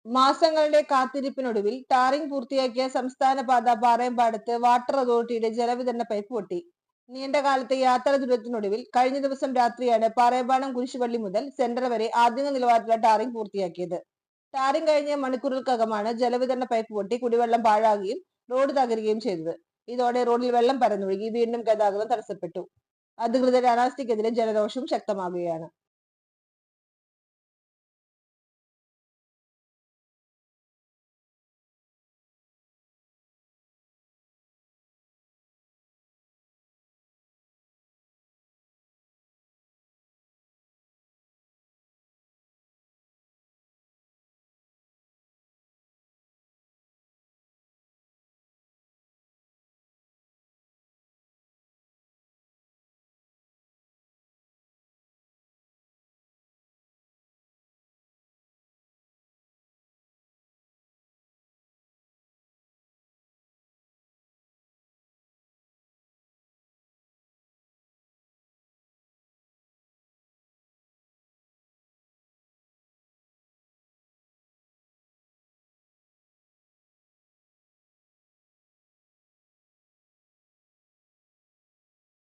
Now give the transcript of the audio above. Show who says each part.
Speaker 1: മാസങ്ങളുടെ കാത്തിരിപ്പിനൊടുവിൽ ടാറിംഗ് പൂർത്തിയാക്കിയ സംസ്ഥാന പാത പാറയമ്പാടത്ത് വാട്ടർ അതോറിറ്റിയുടെ ജലവിതരണ പൈപ്പ് പൊട്ടി. നീണ്ടകാലത്തെ യാത്രാ ദുരിതത്തിനൊടുവിൽ കഴിഞ്ഞ ദിവസം രാത്രിയാണ് പാറയമ്പാടം കുരിശുപള്ളി മുതൽ സെന്റർ വരെ ആധുനിക നിലവാരത്തിലുള്ള ടാറിംഗ് പൂർത്തിയാക്കിയത്. ടാറിംഗ് കഴിഞ്ഞ മണിക്കൂറുകൾക്കകമാണ് ജലവിതരണ പൈപ്പ് പൊട്ടി കുടിവെള്ളം പാഴാകുകയും റോഡ് തകരുകയും ചെയ്തത്. ഇതോടെ റോഡിൽ വെള്ളം പരന്നൊഴുകി വീണ്ടും ഗതാഗതം തടസ്സപ്പെട്ടു. അധികൃതരുടെ അനാസ്ഥയ്ക്കെതിരെ ജനരോഷവും ശക്തമാകുകയാണ്.